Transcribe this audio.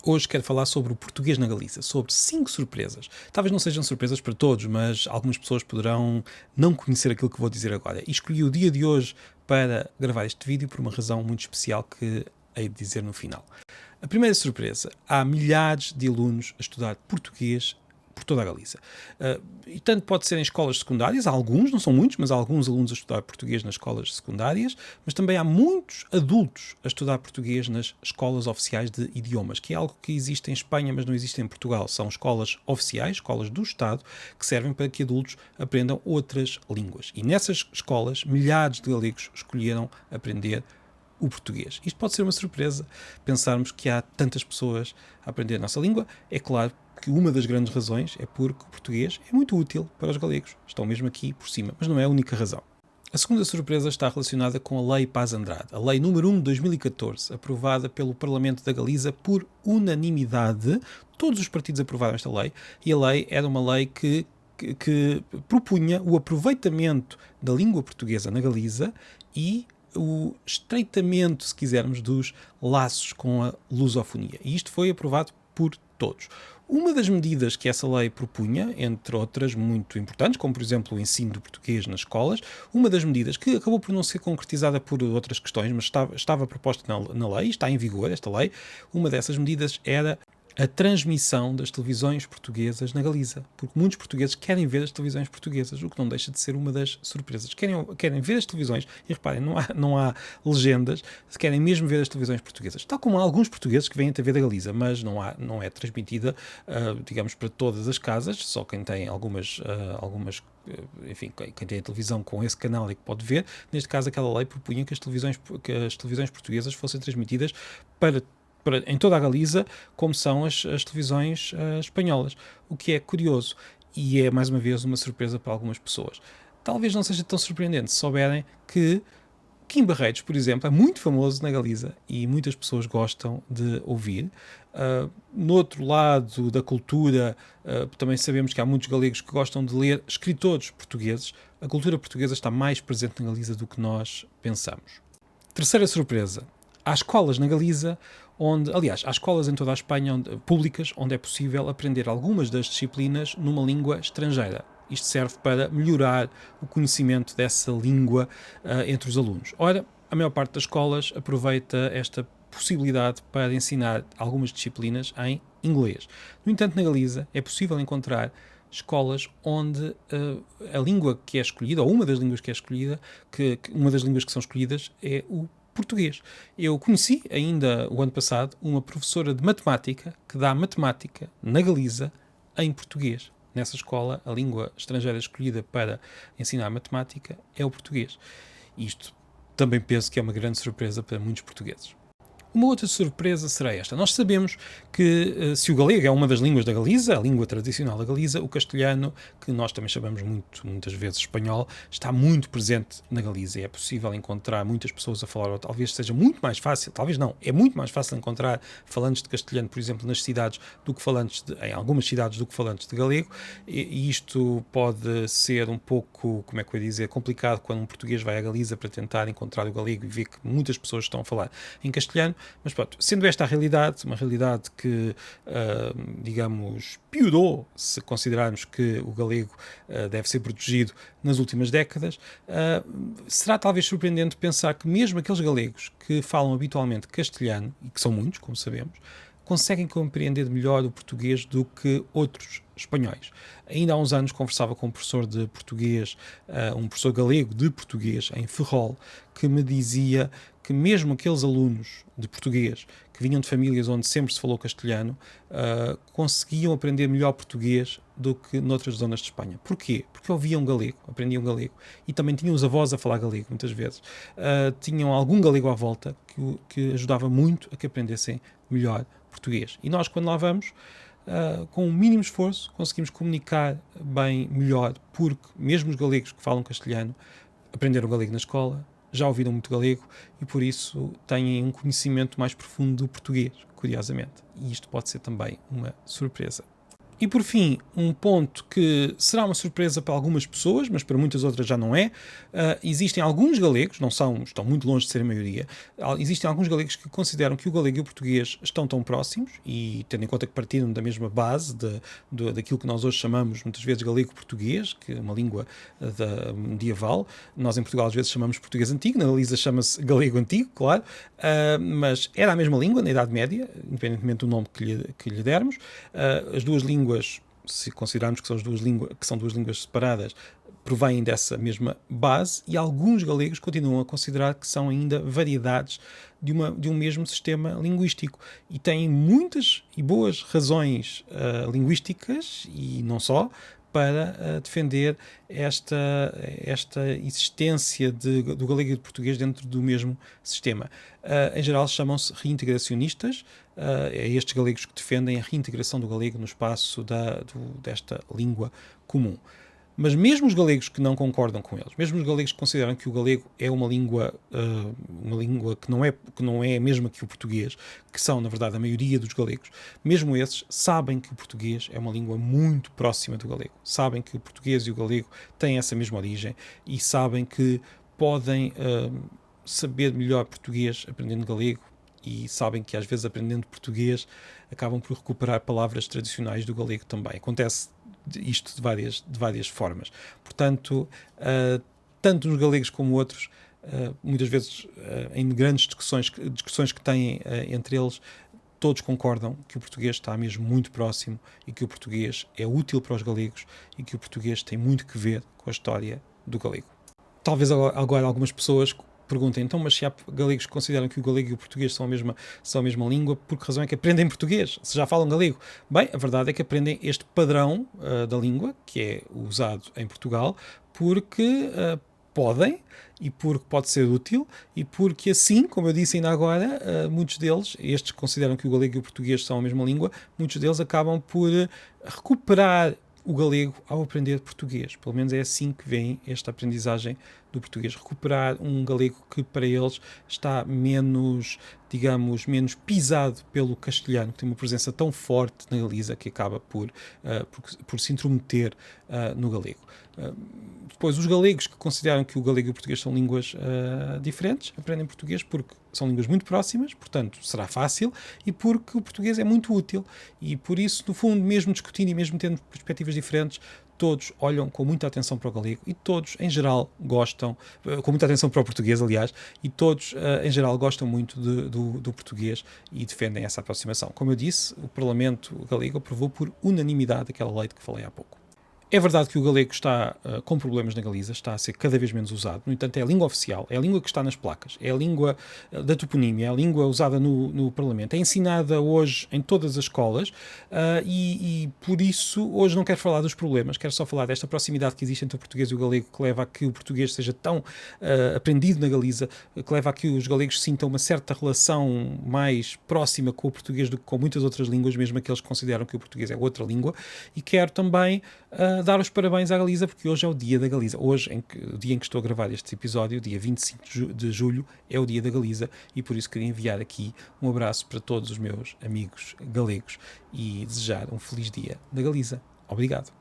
Hoje quero falar sobre o português na Galiza, sobre 5 surpresas. Talvez não sejam surpresas para todos, mas algumas pessoas poderão não conhecer aquilo que vou dizer agora. E escolhi o dia de hoje para gravar este vídeo por uma razão muito especial que hei de dizer no final. A primeira surpresa: há milhares de alunos a estudar português por toda a Galiza. E tanto pode ser em escolas secundárias, há alguns, não são muitos, mas há alguns alunos a estudar português nas escolas secundárias, mas também há muitos adultos a estudar português nas escolas oficiais de idiomas, que é algo que existe em Espanha, mas não existe em Portugal. São escolas oficiais, escolas do Estado, que servem para que adultos aprendam outras línguas. E nessas escolas, milhares de galegos escolheram aprender o português. Isto pode ser uma surpresa, pensarmos que há tantas pessoas a aprender a nossa língua. É claro que uma das grandes razões é porque o português é muito útil para os galegos. Estão mesmo aqui por cima, mas não é a única razão. A segunda surpresa está relacionada com a Lei Paz Andrade, a Lei número 1 de 2014, aprovada pelo Parlamento da Galiza por unanimidade. Todos os partidos aprovaram esta lei, e a lei era uma lei que propunha o aproveitamento da língua portuguesa na Galiza e o estreitamento, se quisermos, dos laços com a lusofonia. E isto foi aprovado por todos. Uma das medidas que essa lei propunha, entre outras muito importantes, como por exemplo o ensino do português nas escolas, uma das medidas que acabou por não ser concretizada por outras questões, mas estava proposta na lei, está em vigor esta lei, uma dessas medidas era a transmissão das televisões portuguesas na Galiza, porque muitos portugueses querem ver as televisões portuguesas, o que não deixa de ser uma das surpresas. Querem ver as televisões, e reparem, não há legendas, querem mesmo ver as televisões portuguesas. Tal como há alguns portugueses que vêm a TV da Galiza, mas não é transmitida, digamos, para todas as casas, só quem tem algumas enfim, quem tem a televisão com esse canal é que pode ver. Neste caso, aquela lei propunha que as televisões portuguesas fossem transmitidas em toda a Galiza, como são as televisões espanholas. O que é curioso e é, mais uma vez, uma surpresa para algumas pessoas. Talvez não seja tão surpreendente se souberem que Kim Barreiros, por exemplo, é muito famoso na Galiza e muitas pessoas gostam de ouvir. No outro lado da cultura, também sabemos que há muitos galegos que gostam de ler escritores portugueses. A cultura portuguesa está mais presente na Galiza do que nós pensamos. Terceira surpresa: há escolas na Galiza há escolas em toda a Espanha públicas onde é possível aprender algumas das disciplinas numa língua estrangeira. Isto serve para melhorar o conhecimento dessa língua entre os alunos. Ora, a maior parte das escolas aproveita esta possibilidade para ensinar algumas disciplinas em inglês. No entanto, na Galiza é possível encontrar escolas onde a língua que é escolhida, ou uma das línguas que é escolhida, uma das línguas que são escolhidas é o português. Eu conheci ainda o ano passado uma professora de matemática que dá matemática na Galiza em português. Nessa escola, a língua estrangeira escolhida para ensinar matemática é o português. Isto também penso que é uma grande surpresa para muitos portugueses. Uma outra surpresa será esta. Nós sabemos que se o galego é uma das línguas da Galiza, a língua tradicional da Galiza, o castelhano, que nós também chamamos muitas vezes espanhol, está muito presente na Galiza. É possível encontrar muitas pessoas a falar, ou talvez seja muito mais fácil, talvez não, é muito mais fácil encontrar falantes de castelhano, por exemplo, nas cidades, em algumas cidades, do que falantes de galego, e isto pode ser um pouco, como é que eu ia dizer, complicado quando um português vai à Galiza para tentar encontrar o galego e ver que muitas pessoas estão a falar em castelhano. Mas pronto, sendo esta a realidade, uma realidade que, digamos, piorou, se considerarmos que o galego deve ser protegido nas últimas décadas, será talvez surpreendente pensar que mesmo aqueles galegos que falam habitualmente castelhano, e que são muitos, como sabemos, conseguem compreender melhor o português do que outros espanhóis. Ainda há uns anos conversava com um professor de português, um professor galego de português em Ferrol, que me dizia que mesmo aqueles alunos de português que vinham de famílias onde sempre se falou castelhano, conseguiam aprender melhor português do que noutras zonas de Espanha. Porquê? Porque ouviam galego, aprendiam galego, e também tinham os avós a falar galego, muitas vezes. Tinham algum galego à volta que ajudava muito a que aprendessem melhor português. E nós, quando lá vamos, com o mínimo esforço, conseguimos comunicar bem melhor, porque mesmo os galegos que falam castelhano aprenderam galego na escola, já ouviram muito galego e por isso têm um conhecimento mais profundo do português, curiosamente. E isto pode ser também uma surpresa. E por fim, um ponto que será uma surpresa para algumas pessoas, mas para muitas outras já não é. Existem alguns galegos, não são, estão muito longe de ser a maioria, existem alguns galegos que consideram que o galego e o português estão tão próximos, e tendo em conta que partiram da mesma base daquilo que nós hoje chamamos muitas vezes galego-português, que é uma língua medieval. Nós em Portugal às vezes chamamos português antigo, na Galiza chama-se galego antigo, claro, mas era a mesma língua na Idade Média, independentemente do nome que lhe dermos. As duas línguas, se considerarmos que são duas línguas separadas, provêm dessa mesma base, e alguns galegos continuam a considerar que são ainda variedades de um mesmo sistema linguístico, e têm muitas e boas razões linguísticas, e não só, para defender esta existência do galego e do português dentro do mesmo sistema. Em geral chamam-se reintegracionistas. É estes galegos que defendem a reintegração do galego no espaço desta língua comum. Mas mesmo os galegos que não concordam com eles, mesmo os galegos que consideram que o galego é uma língua que não é a mesma que o português, que são, na verdade, a maioria dos galegos, mesmo esses sabem que o português é uma língua muito próxima do galego. Sabem que o português e o galego têm essa mesma origem, e sabem que podem saber melhor português aprendendo galego, e sabem que às vezes aprendendo português acabam por recuperar palavras tradicionais do galego também. Acontece isto de várias formas. Portanto, tanto uns galegos como outros, muitas vezes em grandes discussões que têm entre eles, todos concordam que o português está mesmo muito próximo, e que o português é útil para os galegos, e que o português tem muito que ver com a história do galego. Talvez agora algumas pessoas perguntem, então, mas se há galegos que consideram que o galego e o português são a mesma língua, por que razão é que aprendem português, se já falam galego? Bem, a verdade é que aprendem este padrão da língua, que é usado em Portugal, porque podem, e porque pode ser útil, e porque assim, como eu disse ainda agora, muitos deles, estes que consideram que o galego e o português são a mesma língua, muitos deles acabam por recuperar o galego ao aprender português. Pelo menos é assim que vem esta aprendizagem do português. Recuperar um galego que para eles está menos, digamos, menos pisado pelo castelhano, que tem uma presença tão forte na Galiza que acaba por se intrometer no galego. Depois, os galegos que consideram que o galego e o português são línguas diferentes, aprendem português porque são línguas muito próximas, portanto será fácil, e porque o português é muito útil, e por isso, no fundo, mesmo discutindo e mesmo tendo perspectivas diferentes, todos olham com muita atenção para o galego, e todos, em geral, gostam, com muita atenção para o português, aliás, e todos, em geral, gostam muito do português e defendem essa aproximação. Como eu disse, o Parlamento galego aprovou por unanimidade aquela lei de que falei há pouco. É verdade que o galego está com problemas na Galiza, está a ser cada vez menos usado. No entanto, é a língua oficial, é a língua que está nas placas, é a língua da toponímia, é a língua usada no Parlamento. É ensinada hoje em todas as escolas e por isso hoje não quero falar dos problemas, quero só falar desta proximidade que existe entre o português e o galego, que leva a que o português seja tão aprendido na Galiza, que leva a que os galegos sintam uma certa relação mais próxima com o português do que com muitas outras línguas, mesmo aqueles que consideram que o português é outra língua. E quero também dar os parabéns à Galiza, porque hoje é o dia da Galiza. Hoje, o dia em que estou a gravar este episódio, dia 25 de julho, é o dia da Galiza, e por isso queria enviar aqui um abraço para todos os meus amigos galegos e desejar um feliz dia da Galiza. Obrigado.